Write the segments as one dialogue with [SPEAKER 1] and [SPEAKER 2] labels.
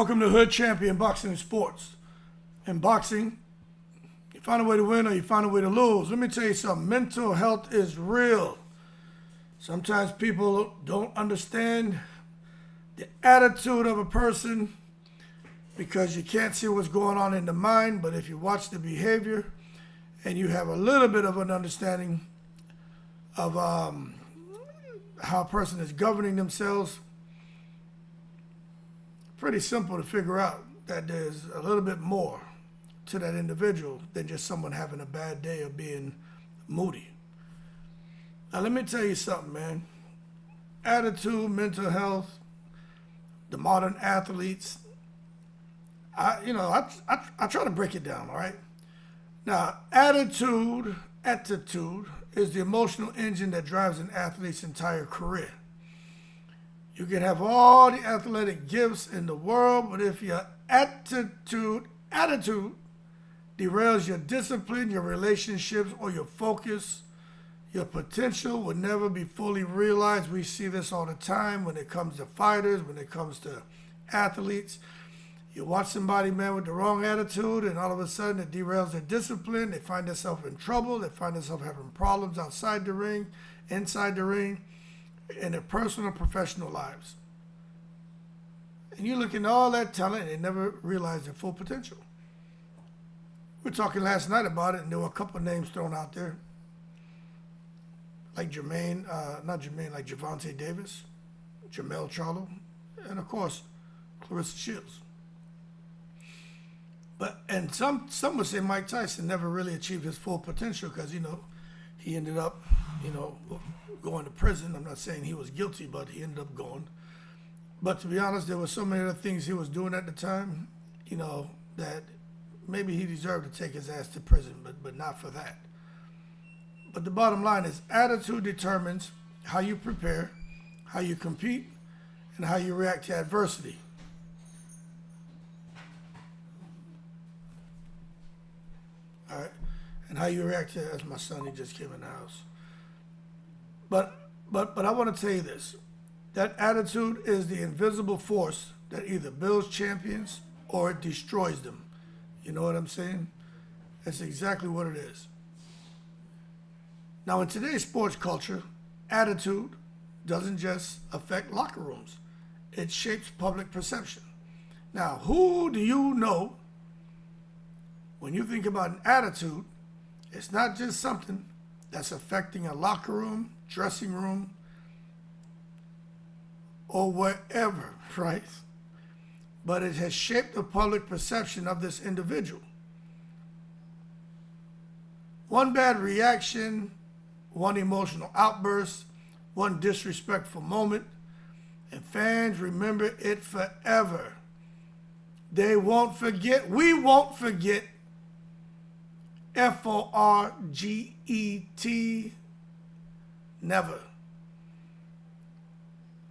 [SPEAKER 1] Welcome to Hood Champion Boxing and Sports. In boxing, you find a way to win or you find a way to lose. Let me tell you something. Mental health is real. Sometimes people don't understand the attitude of a person because you can't see what's going on in the mind. But if you watch the behavior and you have a little bit of an understanding of how a person is governing themselves, pretty simple to figure out that there's a little bit more to that individual than just someone having a bad day or being moody. Now let me tell you something, man. Attitude, mental health, the modern athletes, I try to break it down, all right? Now, attitude is the emotional engine that drives an athlete's entire career. You can have all the athletic gifts in the world, but if your attitude derails your discipline, your relationships, or your focus, your potential will never be fully realized. We see this all the time when it comes to fighters, when it comes to athletes. You watch somebody, man, with the wrong attitude, and all of a sudden it derails their discipline. They find themselves in trouble. They find themselves having problems outside the ring, inside the ring, in their personal and professional lives. And you look into all that talent and they never realize their full potential. We were talking last night about it, and there were a couple of names thrown out there. Like like Gervonta Davis, Jermell Charlo, and of course, Claressa Shields. And some would say Mike Tyson never really achieved his full potential because, he ended up, going to prison. I'm not saying he was guilty, but he ended up going. But to be honest, there were so many other things he was doing at the time, that maybe he deserved to take his ass to prison, but not for that. But the bottom line is attitude determines how you prepare, how you compete, and how you react to adversity. All right? And how you react to, as my son, he just came in the house. But I want to tell you this. That attitude is the invisible force that either builds champions or it destroys them. You know what I'm saying? That's exactly what it is. Now, in today's sports culture, attitude doesn't just affect locker rooms. It shapes public perception. Now, who do you know, when you think about an attitude, it's not just something that's affecting a locker room, dressing room, or wherever, right? But it has shaped the public perception of this individual. One bad reaction, one emotional outburst, one disrespectful moment, and fans remember it forever. They won't forget. We won't forget. Forget. Never.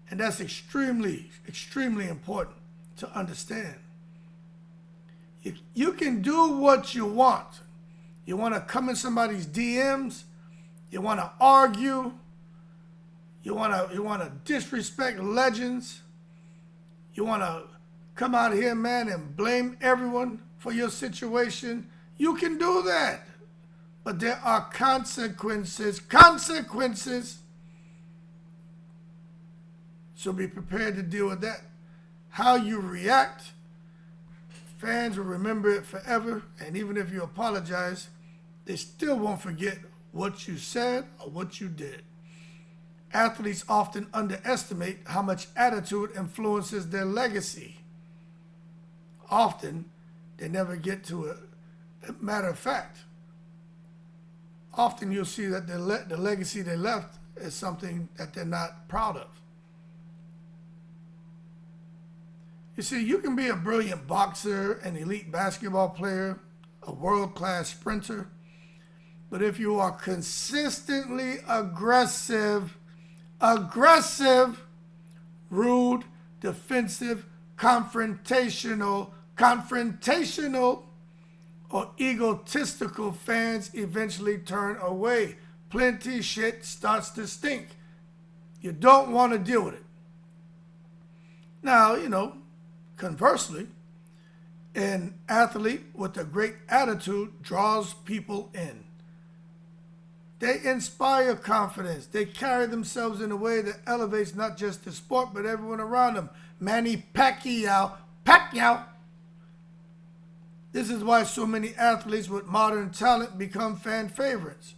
[SPEAKER 1] And that's extremely, extremely important to understand. You can do what you want. You want to come in somebody's DMs. You want to argue. You want to disrespect legends. You want to come out here, man, and blame everyone for your situation. You can do that. But there are consequences. So be prepared to deal with that. How you react, fans will remember it forever. And even if you apologize, they still won't forget what you said or what you did. Athletes often underestimate how much attitude influences their legacy. Often, they never get to it. Matter of fact, often you'll see that the legacy they left is something that they're not proud of. You see, you can be a brilliant boxer, an elite basketball player, a world-class sprinter, but if you are consistently aggressive, rude, defensive, confrontational, or egotistical, fans eventually turn away. Plenty shit starts to stink. You don't want to deal with it. Now, Conversely, an athlete with a great attitude draws people in. They inspire confidence. They carry themselves in a way that elevates not just the sport, but everyone around them. Manny Pacquiao. This is why so many athletes with modern talent become fan favorites.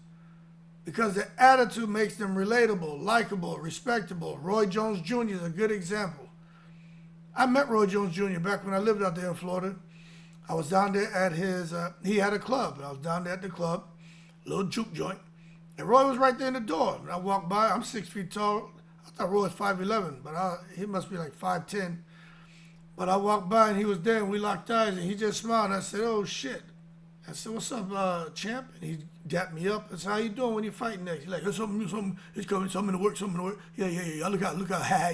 [SPEAKER 1] Because their attitude makes them relatable, likable, respectable. Roy Jones Jr. is a good example. I met Roy Jones Jr. back when I lived out there in Florida. I was down there at his, he had a club, and I was down there at the club, little juke joint. And Roy was right there in the door. And I walked by, I'm 6 feet tall. I thought Roy was 5'11", but he must be like 5'10". But I walked by and he was there and we locked eyes and he just smiled. And I said, oh shit. I said, what's up, champ? And he dapped me up. I said, how you doing when you're fighting next? He's like, there's something, it's coming, something to work. Yeah, y'all look out,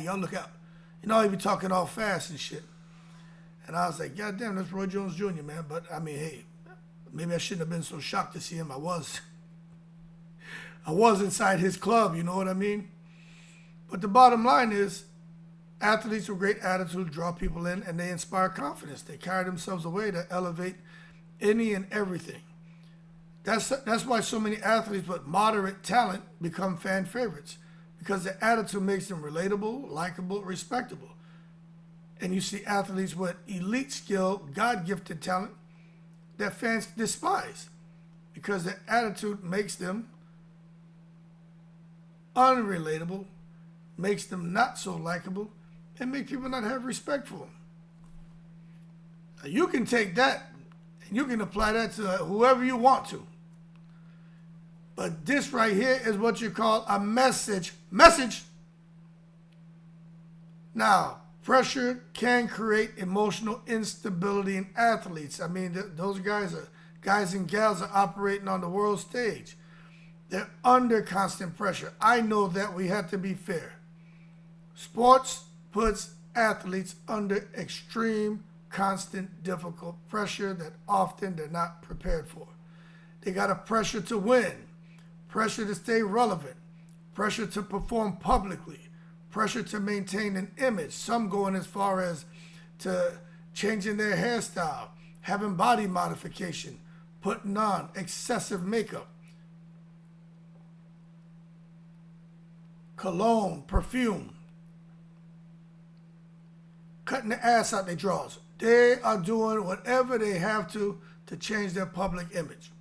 [SPEAKER 1] y'all look out. You know, he be talking all fast and shit. And I was like, God damn, that's Roy Jones Jr., man. But I mean, hey, maybe I shouldn't have been so shocked to see him. I was inside his club, you know what I mean? But the bottom line is, athletes with great attitudes draw people in and they inspire confidence. They carry themselves away to elevate any and everything. That's why so many athletes with moderate talent become fan favorites, because their attitude makes them relatable, likable, respectable. And you see athletes with elite skill, God-gifted talent that fans despise because their attitude makes them unrelatable, makes them not so likable, and make people not have respect for them. Now, you can take that and you can apply that to whoever you want to. But this right here is what you call a message. Now, pressure can create emotional instability in athletes. I mean, those guys and gals are operating on the world stage. They're under constant pressure. I know that. We have to be fair. Sports puts athletes under extreme, constant, difficult pressure that often they're not prepared for. They got a pressure to win, pressure to stay relevant, pressure to perform publicly, pressure to maintain an image, some going as far as to changing their hairstyle, having body modification, putting on excessive makeup, cologne, perfume, cutting the ass out their drawers. They are doing whatever they have to change their public image.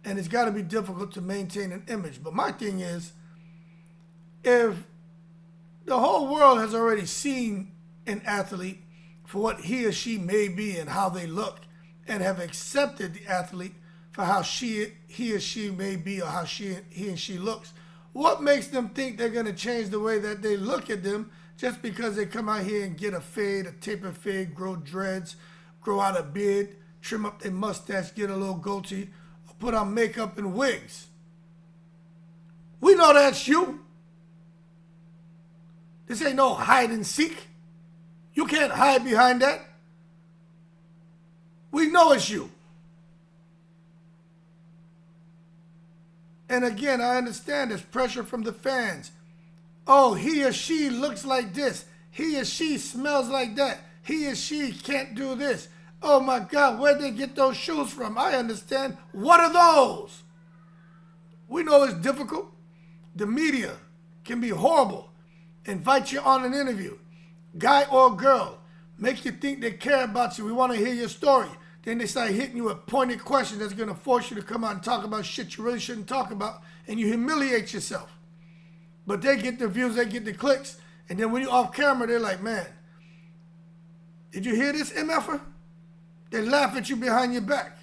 [SPEAKER 1] And it's got to be difficult to maintain an image. But my thing is, if the whole world has already seen an athlete for what he or she may be and how they look, and have accepted the athlete for how he or she may be or how he and she looks, what makes them think they're going to change the way that they look at them just because they come out here and get a fade, a taper fade, grow dreads, grow out a beard, trim up their mustache, get a little goatee, or put on makeup and wigs? We know that's you. This ain't no hide and seek. You can't hide behind that. We know it's you. And again, I understand there's pressure from the fans. Oh, he or she looks like this. He or she smells like that. He or she can't do this. Oh my God, where'd they get those shoes from? I understand. What are those? We know it's difficult. The media can be horrible. Invite you on an interview, guy or girl, make you think they care about you. We want to hear your story. Then they start hitting you with pointed questions that's going to force you to come out and talk about shit you really shouldn't talk about, and you humiliate yourself. But they get the views, they get the clicks, and then when you're off camera, they're like, man, did you hear this, MFer? They laugh at you behind your back.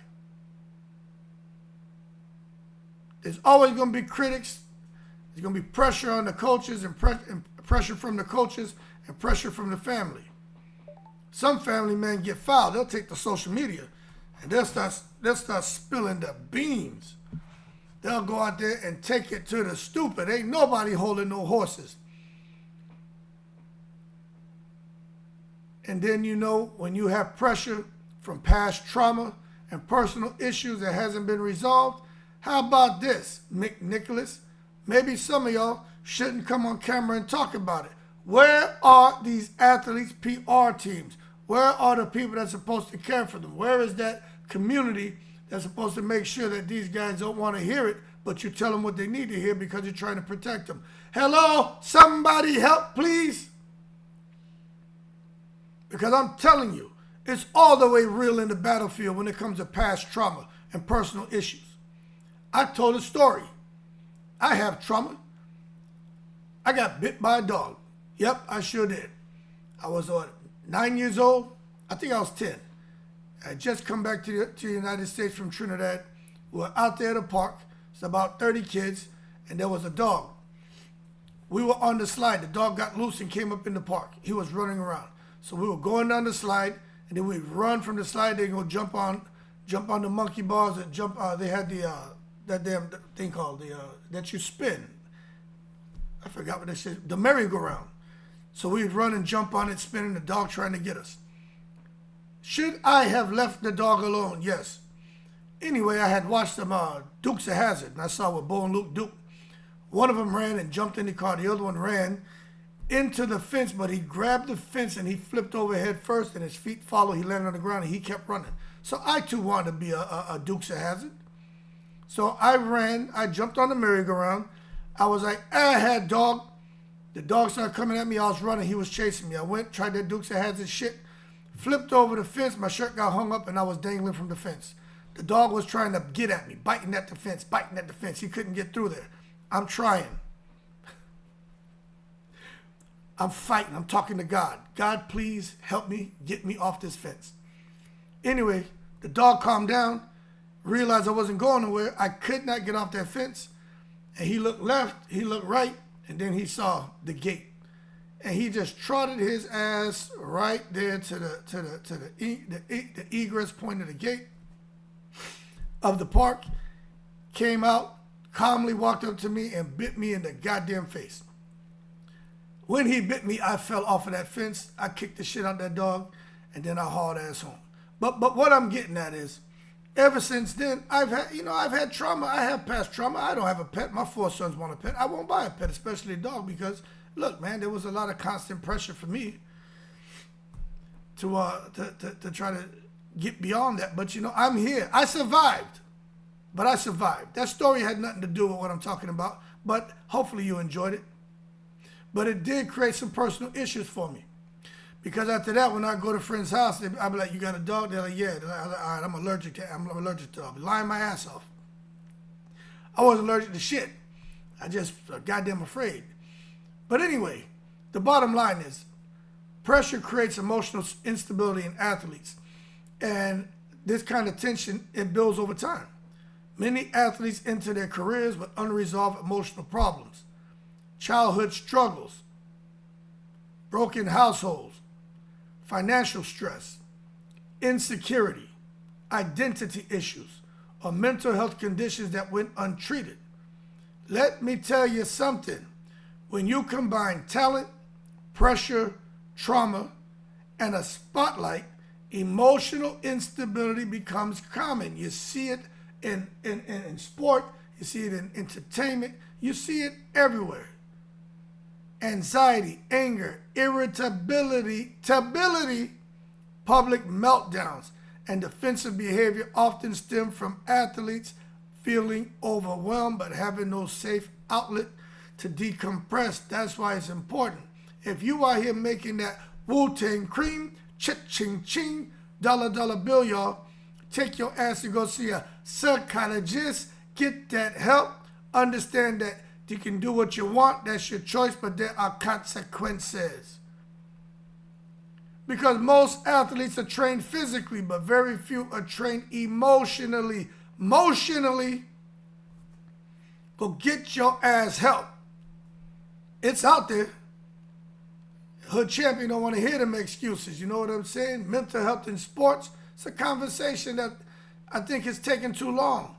[SPEAKER 1] There's always going to be critics. There's going to be pressure on the coaches and pressure from the coaches and pressure from the family. Some family men get fouled. They'll take to social media and they'll start spilling the beans. They'll go out there and take it to the stupid. Ain't nobody holding no horses. And then, you know, when you have pressure from past trauma and personal issues that hasn't been resolved, how about this, Mick Nicholas? Maybe some of y'all shouldn't come on camera and talk about it. Where are these athletes' PR teams? Where are the people that's supposed to care for them? Where is that community that's supposed to make sure that these guys don't want to hear it, but you tell them what they need to hear because you're trying to protect them? Hello? Somebody help, please? Because I'm telling you, it's all the way real in the battlefield when it comes to past trauma and personal issues. I told a story. I have trauma. I got bit by a dog. Yep, I sure did. I was 9 years old. I think I was 10. I had just come back to the United States from Trinidad. We were out there at a park. It's about 30 kids, and there was a dog. We were on the slide. The dog got loose and came up in the park. He was running around. So we were going down the slide, and then we'd run from the slide. They'd go jump on the monkey bars and jump. They had that damn thing called that you spin. I forgot what that shit. The merry-go-round. So we'd run and jump on it, spinning, the dog trying to get us. Should I have left the dog alone? Yes. Anyway, I had watched them Dukes of Hazzard, and I saw what Bo and Luke do. One of them ran and jumped in the car. The other one ran into the fence, but he grabbed the fence and he flipped over head first, and his feet followed. He landed on the ground, and he kept running. So I, too, wanted to be a Dukes of Hazzard. So I ran. I jumped on the merry-go-round. I was like, ahead, dog. The dog started coming at me. I was running. He was chasing me. I went, tried that Dukes of Hazzard shit, flipped over the fence. My shirt got hung up, and I was dangling from the fence. The dog was trying to get at me, biting at the fence. He couldn't get through there. I'm trying. I'm fighting. I'm talking to God. God, please help me, get me off this fence. Anyway, the dog calmed down, realized I wasn't going nowhere. I could not get off that fence. And he looked left, he looked right, and then he saw the gate. And he just trotted his ass right there to the egress point of the gate of the park, came out, calmly walked up to me and bit me in the goddamn face. When he bit me, I fell off of that fence. I kicked the shit out of that dog, and then I hauled ass home. But what I'm getting at is, ever since then, I've had trauma. I have past trauma. I don't have a pet. My 4 sons want a pet. I won't buy a pet, especially a dog, because look, man, there was a lot of constant pressure for me to try to get beyond that. But I'm here. I survived. But I survived. That story had nothing to do with what I'm talking about. But hopefully you enjoyed it. But it did create some personal issues for me. Because after that, when I go to a friend's house, I'll be like, you got a dog? They're like, yeah. All right, I'm allergic to dogs. Lying my ass off. I wasn't allergic to shit. I just goddamn afraid. But anyway, the bottom line is, pressure creates emotional instability in athletes. And this kind of tension, it builds over time. Many athletes enter their careers with unresolved emotional problems, childhood struggles, broken households, financial stress, insecurity, identity issues, or mental health conditions that went untreated. Let me tell you something. When you combine talent, pressure, trauma, and a spotlight, emotional instability becomes common. You see it in sport, you see it in entertainment, you see it everywhere. Anxiety, anger, irritability, public meltdowns, and defensive behavior often stem from athletes feeling overwhelmed but having no safe outlet to decompress. That's why it's important. If you are here making that Wu-Tang cream, cha-ching-ching, dollar bill, y'all, take your ass to go see a psychologist, get that help, understand that you can do what you want, that's your choice, but there are consequences. Because most athletes are trained physically, but very few are trained emotionally. Go get your ass help. It's out there. Hood champion don't want to hear them excuses. You know what I'm saying? Mental health in sports, it's a conversation that I think has taken too long.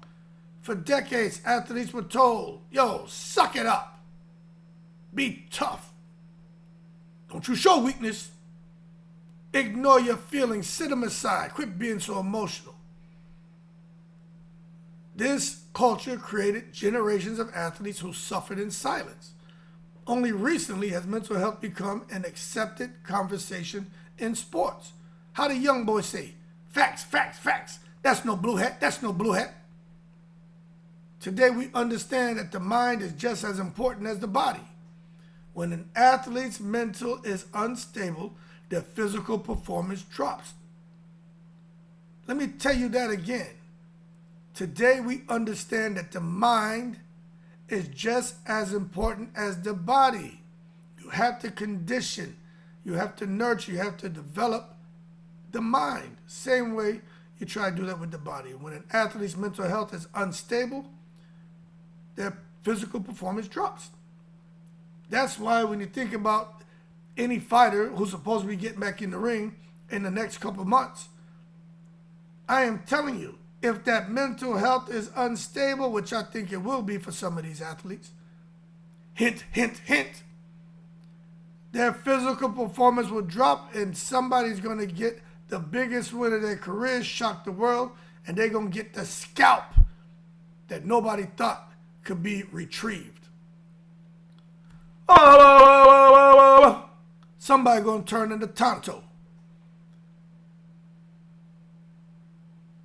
[SPEAKER 1] For decades, athletes were told, yo, suck it up. Be tough. Don't you show weakness. Ignore your feelings. Sit them aside. Quit being so emotional. This culture created generations of athletes who suffered in silence. Only recently has mental health become an accepted conversation in sports. How do young boys say? Facts, facts, facts. That's no blue hat. That's no blue hat. Today we understand that the mind is just as important as the body. When an athlete's mental is unstable, their physical performance drops. Let me tell you that again. Today we understand that the mind is just as important as the body. You have to condition, you have to nurture, you have to develop the mind. Same way you try to do that with the body. When an athlete's mental health is unstable, their physical performance drops. That's why when you think about any fighter who's supposed to be getting back in the ring in the next couple of months, I am telling you, if that mental health is unstable, which I think it will be for some of these athletes, hint, hint, hint, their physical performance will drop and somebody's going to get the biggest win of their career, shock the world, and they're going to get the scalp that nobody thought could be retrieved. Somebody going to turn into Tonto.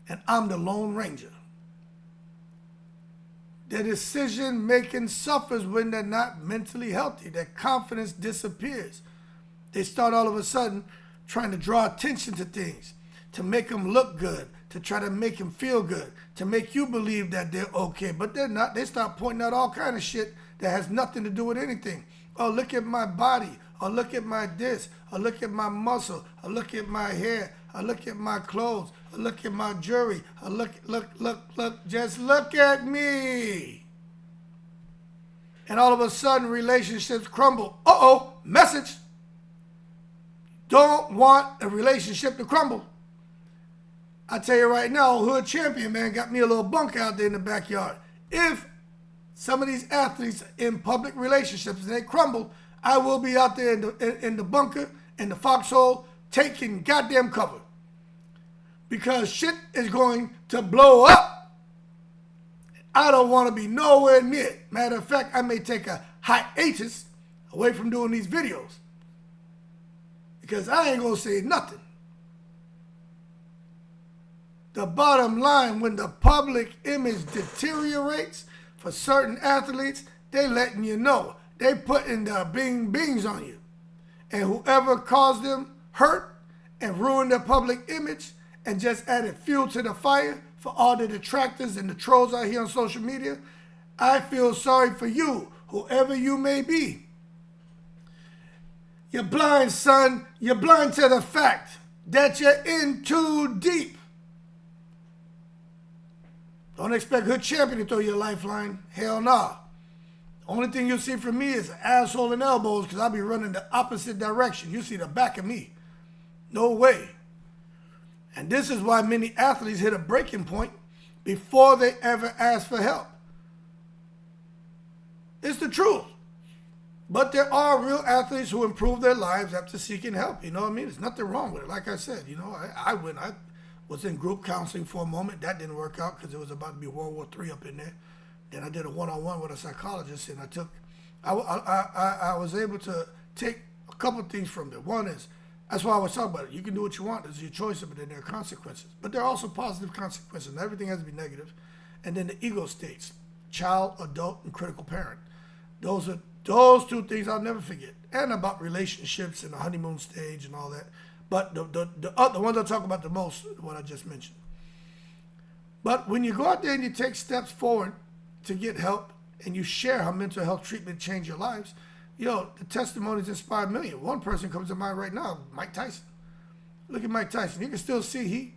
[SPEAKER 1] And I'm the Lone Ranger. Their decision making suffers when they're not mentally healthy. Their confidence disappears. They start all of a sudden trying to draw attention to things, to make them look good, to try to make them feel good, to make you believe that they're okay, but they're not. They start pointing out all kind of shit that has nothing to do with anything. Oh, look at my body. Oh, look at my this. Oh, look at my muscle. Oh, look at my hair. Oh, look at my clothes. Oh, look at my jewelry. Oh, look, just look at me. And all of a sudden, relationships crumble. Uh-oh, message. Don't want a relationship to crumble. I tell you right now, Hood Champion, man, got me a little bunk out there in the backyard. If some of these athletes in public relationships and they crumble, I will be out there in the bunker, in the foxhole, taking goddamn cover. Because shit is going to blow up. I don't want to be nowhere near it. Matter of fact, I may take a hiatus away from doing these videos. Because I ain't going to say nothing. The bottom line, when the public image deteriorates for certain athletes, they letting you know. They putting the bings on you. And whoever caused them hurt and ruined their public image and just added fuel to the fire for all the detractors and the trolls out here on social media, I feel sorry for you, whoever you may be. You're blind, son. You're blind to the fact that you're in too deep. Don't expect Hood Champion to throw you a lifeline. Hell nah. Only thing you'll see from me is asshole and elbows because I'll be running the opposite direction. You see the back of me. No way. And this is why many athletes hit a breaking point before they ever ask for help. It's the truth. But there are real athletes who improve their lives after seeking help. You know what I mean? There's nothing wrong with it. Like I said, you know, I was in group counseling for a moment. That didn't work out because it was about to be World War III up in there. Then I did a one-on-one with a psychologist, and I was able to take a couple things from there. One is, that's why I was talking about it. You can do what you want. It's your choice, but then there are consequences. But there are also positive consequences. Not everything has to be negative. And then the ego states, child, adult, and critical parent. Those two things I'll never forget. And about relationships and the honeymoon stage and all that. But the ones I talk about the most, what I just mentioned. But when you go out there and you take steps forward to get help and you share how mental health treatment changed your lives, the testimonies inspire millions. One person comes to mind right now, Mike Tyson. Look at Mike Tyson. You can still see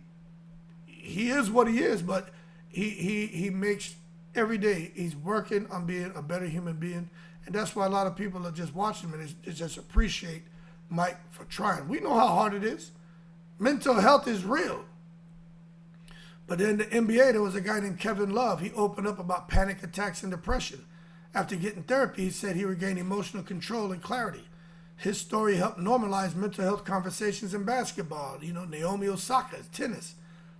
[SPEAKER 1] he is what he is, but he makes every day he's working on being a better human being. And that's why a lot of people are just watching him and just appreciate Mike for trying. We know how hard it is. Mental health is real. But in the NBA, there was a guy named Kevin Love. He opened up about panic attacks and depression. After getting therapy, he said he regained emotional control and clarity. His story helped normalize mental health conversations in basketball. Naomi Osaka, tennis,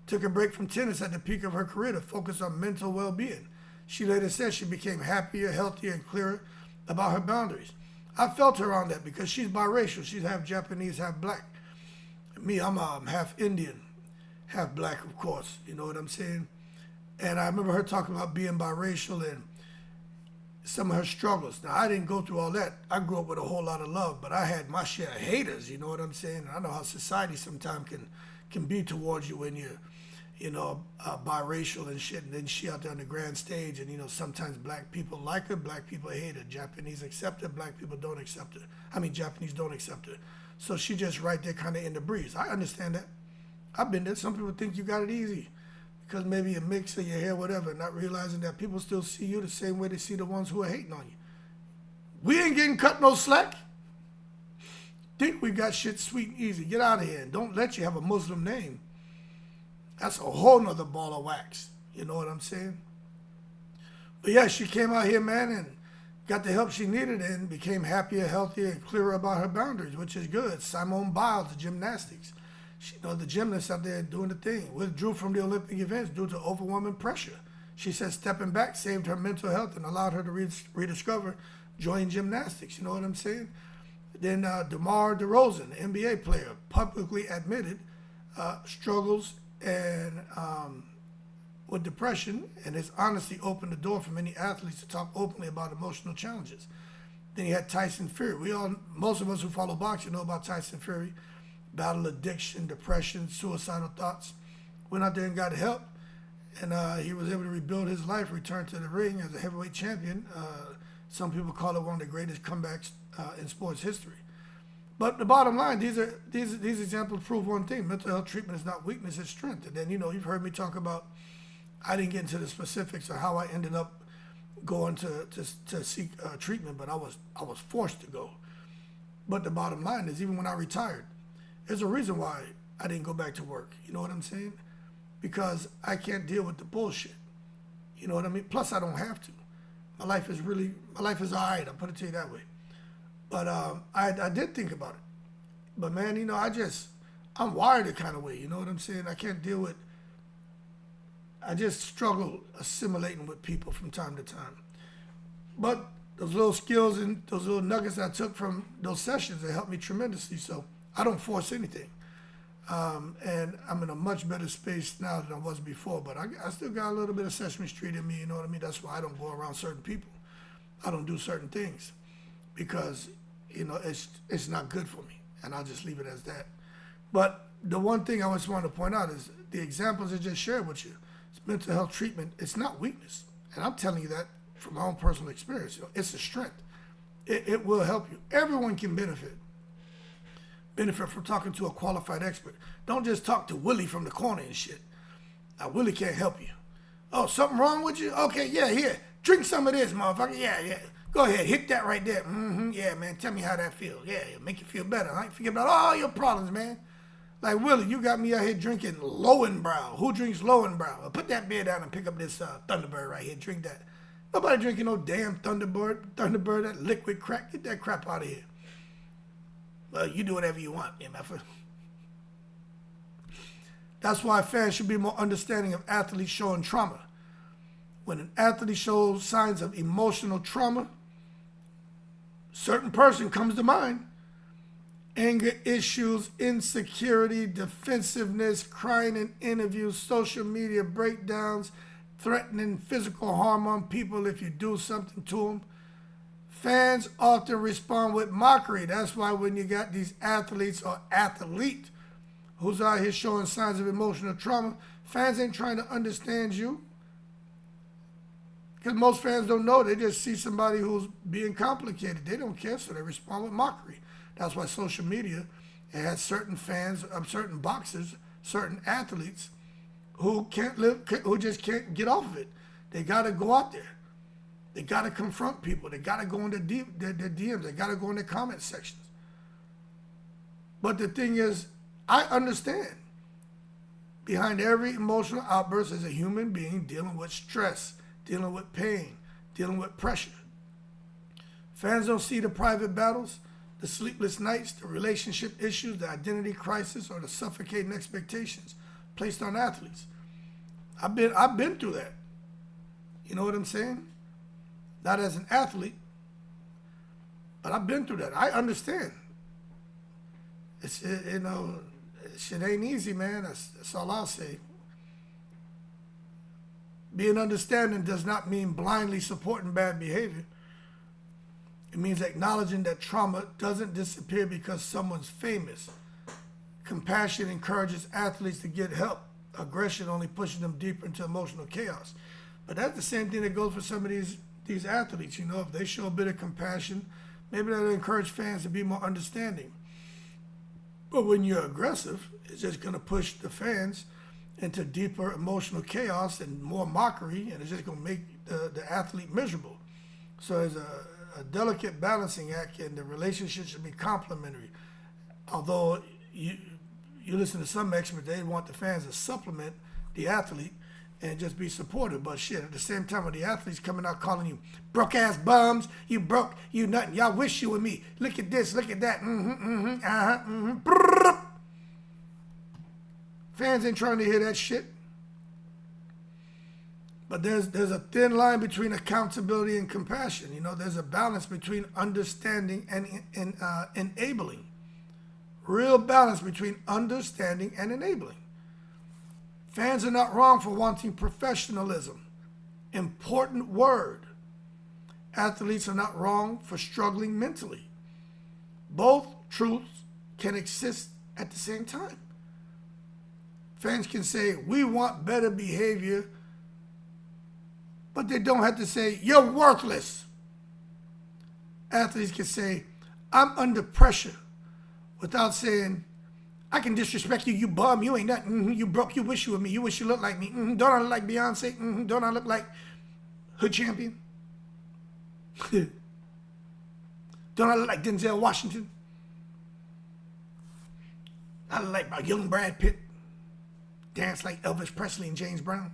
[SPEAKER 1] took a break from tennis at the peak of her career to focus on mental well-being. She later said she became happier, healthier, and clearer about her boundaries. I felt her on that because she's biracial. She's half Japanese, half black. Me, I'm half Indian, half black, of course. You know what I'm saying? And I remember her talking about being biracial and some of her struggles. Now, I didn't go through all that. I grew up with a whole lot of love, but I had my share of haters, you know what I'm saying? And I know how society sometimes can be towards you when you're, biracial and shit. And then she out there on the grand stage, and, sometimes black people like her, black people hate her. Japanese accept her, black people don't accept her. Japanese don't accept her. So she just right there kind of in the breeze. I understand that. I've been there. Some people think you got it easy because maybe you mix or your hair, whatever, not realizing that people still see you the same way they see the ones who are hating on you. We ain't getting cut no slack. Think we got shit sweet and easy. Get out of here and don't let you have a Muslim name. That's a whole nother ball of wax. You know what I'm saying? But yeah, she came out here, man, and got the help she needed and became happier, healthier, and clearer about her boundaries, which is good. Simone Biles, the gymnastics. The gymnasts out there doing the thing, withdrew from the Olympic events due to overwhelming pressure. She said stepping back saved her mental health and allowed her to rediscover joy in gymnastics. You know what I'm saying? Then DeMar DeRozan, the NBA player, publicly admitted struggles and with depression, and his honesty opened the door for many athletes to talk openly about emotional challenges. Then you had Tyson Fury. Most of us who follow boxing know about Tyson Fury. Battled addiction, depression, suicidal thoughts. Went out there and got help, and he was able to rebuild his life, return to the ring as a heavyweight champion. Some people call it one of the greatest comebacks in sports history. But the bottom line, these examples prove one thing: mental health treatment is not weakness, it's strength. And then you've heard me talk about. I didn't get into the specifics of how I ended up going to seek treatment, but I was forced to go. But the bottom line is, even when I retired, there's a reason why I didn't go back to work. You know what I'm saying? Because I can't deal with the bullshit. You know what I mean? Plus, I don't have to. My life is all right. I'll put it to you that way. But I did think about it. But man, I'm wired a kind of way. You know what I'm saying? I can't deal with. I just struggle assimilating with people from time to time. But those little skills and those little nuggets I took from those sessions, they helped me tremendously. So I don't force anything. And I'm in a much better space now than I was before, but I still got a little bit of Sesame Street in me, you know what I mean? That's why I don't go around certain people. I don't do certain things because, it's not good for me, and I'll just leave it as that. But the one thing I just want to point out is the examples I just shared with you. It's mental health treatment. It's not weakness, and I'm telling you that from my own personal experience. It's a strength. It will help you. Everyone can benefit from talking to a qualified expert. Don't just talk to Willie from the corner and shit. Now, Willie can't help you. Oh, something wrong with you? Okay, yeah, here. Drink some of this, motherfucker. Yeah. Go ahead, hit that right there. Yeah, man, tell me how that feels. Yeah, make you feel better. I ain't forget about all your problems, man. Like, Willie, you got me out here drinking Lowenbrow. Who drinks Lowenbrow? Put that beer down and pick up this Thunderbird right here. Drink that. Nobody drinking no damn Thunderbird, that liquid crack. Get that crap out of here. Well, you do whatever you want, MF. That's why fans should be more understanding of athletes showing trauma. When an athlete shows signs of emotional trauma, certain person comes to mind. Anger issues, insecurity, defensiveness, crying in interviews, social media breakdowns, threatening physical harm on people if you do something to them. Fans often respond with mockery. That's why when you got these athletes or athlete who's out here showing signs of emotional trauma, fans ain't trying to understand you. Because most fans don't know. They just see somebody who's being complicated. They don't care, so they respond with mockery. That's why social media has certain fans, certain boxers, certain athletes who just can't get off of it. They got to go out there. They got to confront people. They got to go in their DMs. They got to go in their comment sections. But the thing is, I understand. Behind every emotional outburst is a human being dealing with stress, dealing with pain, dealing with pressure. Fans don't see the private battles, the sleepless nights, the relationship issues, the identity crisis, or the suffocating expectations placed on athletes. I've been through that. You know what I'm saying? Not as an athlete. But I've been through that. I understand. Shit ain't easy, man. That's all I'll say. Being understanding does not mean blindly supporting bad behavior. It means acknowledging that trauma doesn't disappear because someone's famous. Compassion encourages athletes to get help. Aggression only pushes them deeper into emotional chaos. But that's the same thing that goes for some of these athletes. If they show a bit of compassion, maybe that'll encourage fans to be more understanding. But when you're aggressive, it's just going to push the fans into deeper emotional chaos and more mockery, and it's just going to make the athlete miserable. So it's a delicate balancing act, and the relationship should be complementary. Although you listen to some experts, they want the fans to supplement the athlete and just be supportive. But shit, at the same time, when the athlete's coming out calling you broke ass bums, you broke, you nothing, y'all wish you were me. Look at this, look at that. Fans ain't trying to hear that shit. But there's a thin line between accountability and compassion. There's a balance between understanding and enabling. Real balance between understanding and enabling. Fans are not wrong for wanting professionalism. Important word. Athletes are not wrong for struggling mentally. Both truths can exist at the same time. Fans can say, we want better behavior, but they don't have to say, you're worthless. Athletes can say, I'm under pressure, without saying, I can disrespect you, you bum, you ain't nothing, you broke, you wish you were me, you wish you looked like me, don't I look like Beyonce, don't I look like Hood Champion? Don't I look like Denzel Washington? I look like a young Brad Pitt. Dance like Elvis Presley and James Brown.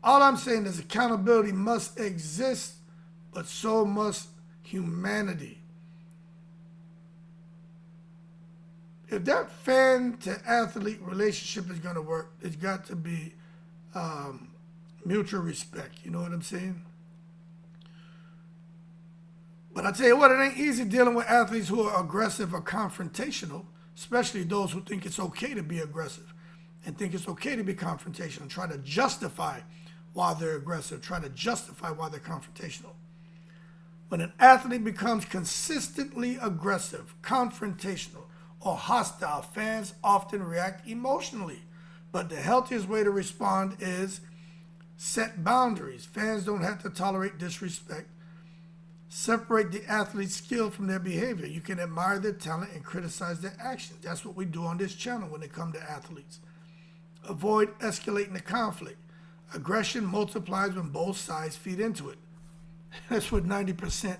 [SPEAKER 1] All I'm saying is accountability must exist, but so must humanity. If that fan to athlete relationship is going to work, it's got to be mutual respect. You know what I'm saying? But I tell you what, it ain't easy dealing with athletes who are aggressive or confrontational, especially those who think it's okay to be aggressive and think it's okay to be confrontational, try to justify why they're aggressive, try to justify why they're confrontational. When an athlete becomes consistently aggressive, confrontational, or hostile, fans often react emotionally. But the healthiest way to respond is set boundaries. Fans don't have to tolerate disrespect. Separate the athlete's skill from their behavior. You can admire their talent and criticize their actions. That's what we do on this channel when it comes to athletes. Avoid escalating the conflict. Aggression multiplies when both sides feed into it. That's what 90%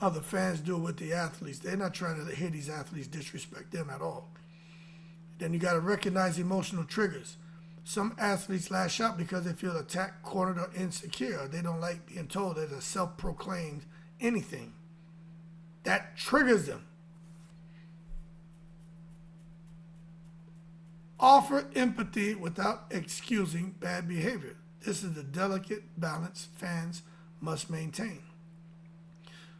[SPEAKER 1] of the fans do with the athletes. They're not trying to hear these athletes disrespect them at all. Then you got to recognize emotional triggers. Some athletes lash out because they feel attacked, cornered, or insecure. They don't like being told they're a self-proclaimed anything. That triggers them. Offer empathy without excusing bad behavior. This is the delicate balance fans must maintain.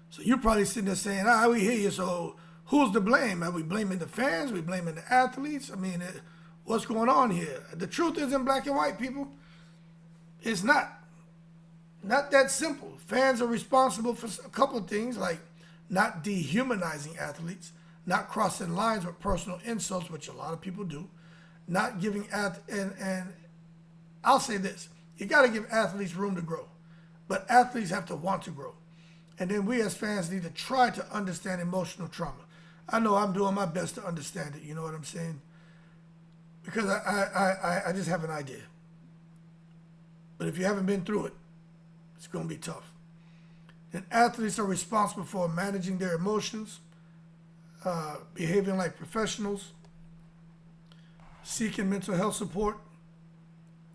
[SPEAKER 1] So you're probably sitting there saying, we hear you, so who's to blame? Are we blaming the fans? Are we blaming the athletes? I mean, what's going on here? The truth isn't black and white, people. It's not. Not that simple. Fans are responsible for a couple of things, like not dehumanizing athletes, not crossing lines with personal insults, which a lot of people do, not giving and I'll say this, you got to give athletes room to grow, but athletes have to want to grow. And then we as fans need to try to understand emotional trauma. I know I'm doing my best to understand it, you know what I'm saying? Because I just have an idea. But if you haven't been through it, it's going to be tough. And athletes are responsible for managing their emotions, behaving like professionals, seeking mental health support,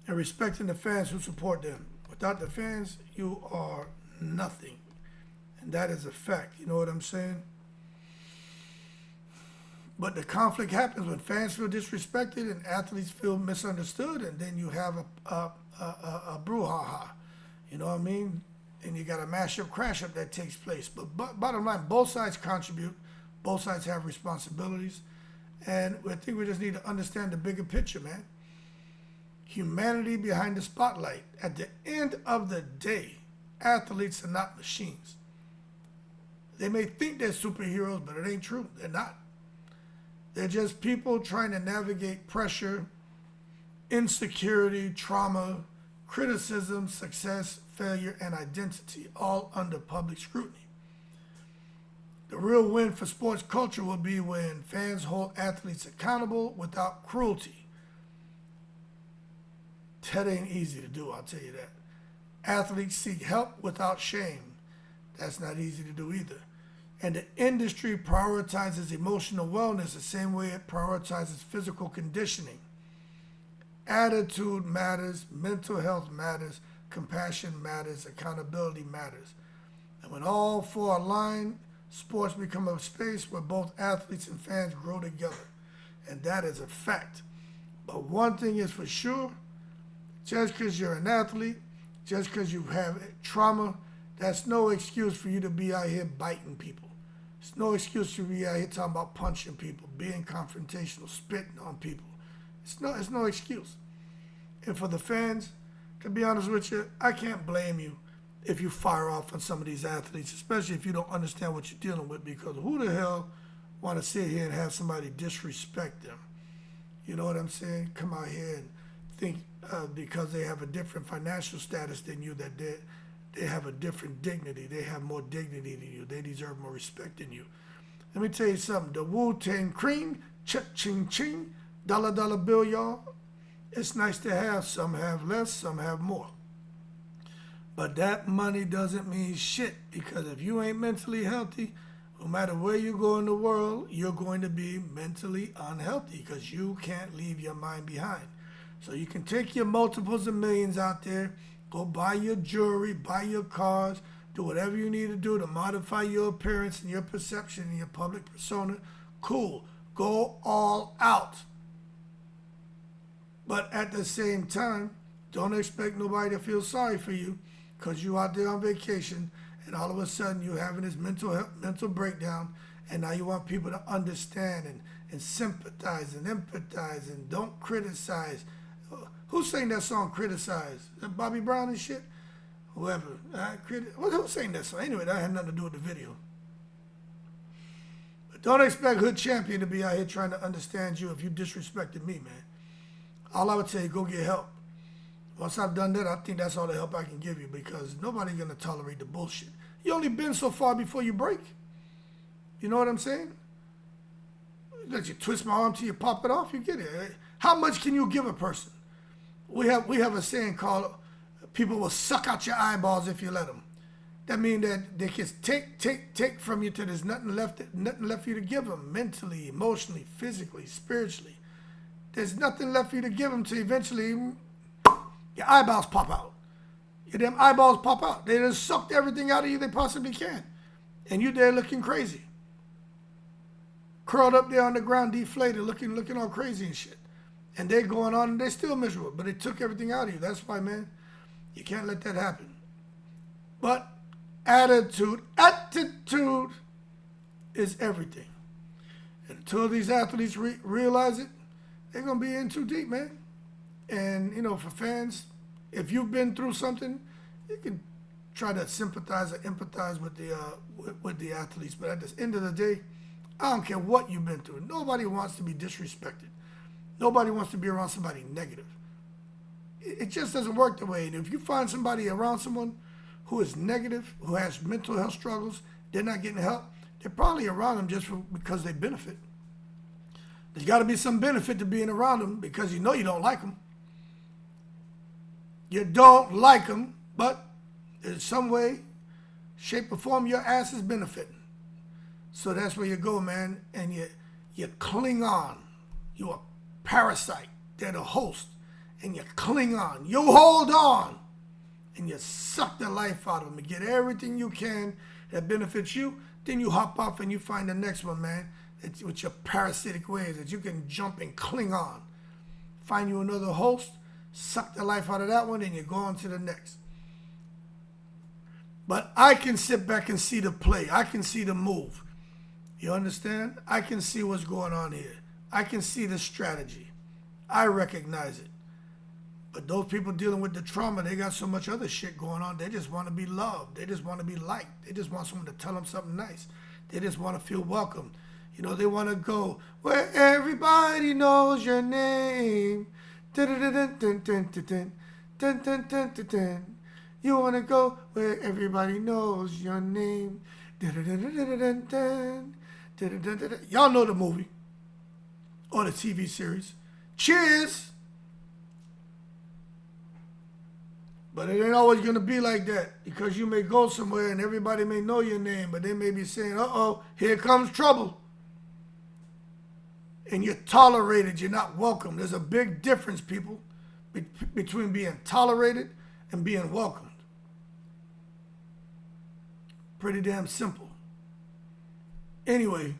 [SPEAKER 1] and respecting the fans who support them. Without the fans, you are nothing. And that is a fact. You know what I'm saying? But the conflict happens when fans feel disrespected and athletes feel misunderstood, and then you have a brouhaha. You know what I mean? and you got a mash up, crash up that takes place. But bottom line, both sides contribute, both sides have responsibilities, and I think we just need to understand the bigger picture, man. Humanity behind the spotlight. At the end of the day, athletes are not machines. They may think they're superheroes, but it ain't true. They're not. They're just people trying to navigate pressure, insecurity, trauma, criticism, success, failure, and identity, all under public scrutiny. The real win for sports culture will be when fans hold athletes accountable without cruelty. That ain't easy to do, I'll tell you that. Athletes seek help without shame. That's not easy to do either. And the industry prioritizes emotional wellness the same way it prioritizes physical conditioning. Attitude matters, mental health matters, compassion matters, accountability matters. And when all four align, sports become a space where both athletes and fans grow together. And that is a fact. But one thing is for sure, just because you're an athlete, just because you have trauma, that's no excuse for you to be out here biting people. It's no excuse to be out here talking about punching people, being confrontational, spitting on people. It's no excuse. And for the fans, to be honest with you, I can't blame you if you fire off on some of these athletes, especially if you don't understand what you're dealing with, because who the hell want to sit here and have somebody disrespect them? You know what I'm saying? Come out here and think because they have a different financial status than you that they have a different dignity. They have more dignity than you. They deserve more respect than you. Let me tell you something. The Wu-Tang Cream, cha-ching-ching, dollar bill, y'all. It's nice to have. Some have less, some have more. But that money doesn't mean shit, because if you ain't mentally healthy, no matter where you go in the world, you're going to be mentally unhealthy because you can't leave your mind behind. So you can take your multiples of millions out there, go buy your jewelry, buy your cars, do whatever you need to do to modify your appearance and your perception and your public persona. Cool. Go all out. But at the same time, don't expect nobody to feel sorry for you because you out there on vacation and all of a sudden you're having this mental breakdown, and now you want people to understand and sympathize and empathize and don't criticize. Who sang that song, Criticize? Is that Bobby Brown and shit? Whoever. Who sang that song? Anyway, that had nothing to do with the video. But don't expect Hood Champion to be out here trying to understand you if you disrespected me, man. All I would say is go get help. Once I've done that, I think that's all the help I can give you, because nobody's going to tolerate the bullshit. You only been so far before you break. You know what I'm saying? Let you twist my arm till you pop it off, you get it. How much can you give a person? We have a saying called, people will suck out your eyeballs if you let them. That means that they can take from you till there's nothing left for you to give them, mentally, emotionally, physically, spiritually. There's nothing left for you to give them till eventually your eyeballs pop out. Your damn eyeballs pop out. They just sucked everything out of you they possibly can. And you there looking crazy. Curled up there on the ground, deflated, looking all crazy and shit. And they're going on and they're still miserable, but it took everything out of you. That's why, man, you can't let that happen. But attitude is everything. And until these athletes realize it, they're going to be in too deep, man. And, you know, for fans, if you've been through something, you can try to sympathize or empathize with the athletes. But at the end of the day, I don't care what you've been through. Nobody wants to be disrespected. Nobody wants to be around somebody negative. It just doesn't work the way. And if you find somebody around someone who is negative, who has mental health struggles, they're not getting help, they're probably around them just because they benefit. There's got to be some benefit to being around them, because you know you don't like them. You don't like them, but in some way, shape, or form, your ass is benefiting. So that's where you go, man, and you cling on. You're a parasite. They're the host, and you cling on. You hold on, and you suck the life out of them and get everything you can that benefits you. Then you hop off and you find the next one, man, with your parasitic ways that you can jump and cling on. Find you another host, suck the life out of that one, and you go on to the next. But I can sit back and see the play. I can see the move. You understand? I can see what's going on here. I can see the strategy. I recognize it. But those people dealing with the trauma, they got so much other shit going on. They just want to be loved. They just want to be liked. They just want someone to tell them something nice. They just want to feel welcome. You know, they want to go where everybody knows your name. You want to go where everybody knows your name. Y'all know the movie or the TV series. Cheers! But it ain't always going to be like that, because you may go somewhere and everybody may know your name, but they may be saying, uh-oh, here comes trouble. And you're tolerated, you're not welcome. There's a big difference, people, between being tolerated and being welcomed. Pretty damn simple. Anyway,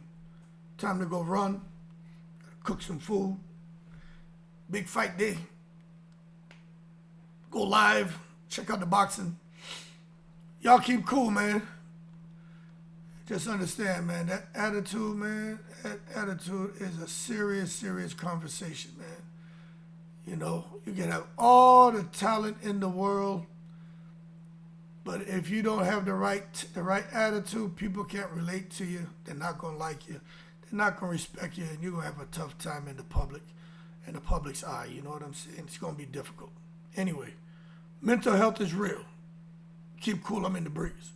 [SPEAKER 1] time to go run, cook some food. Big fight day. Go live, check out the boxing. Y'all keep cool, man. Just understand, man, that attitude, man, that attitude is a serious, serious conversation, man. You know, you can have all the talent in the world, but if you don't have the right attitude, people can't relate to you. They're not gonna like you. They're not gonna respect you, and you're gonna have a tough time in the public's eye. You know what I'm saying? It's gonna be difficult. Anyway, mental health is real. Keep cool. I'm in the breeze.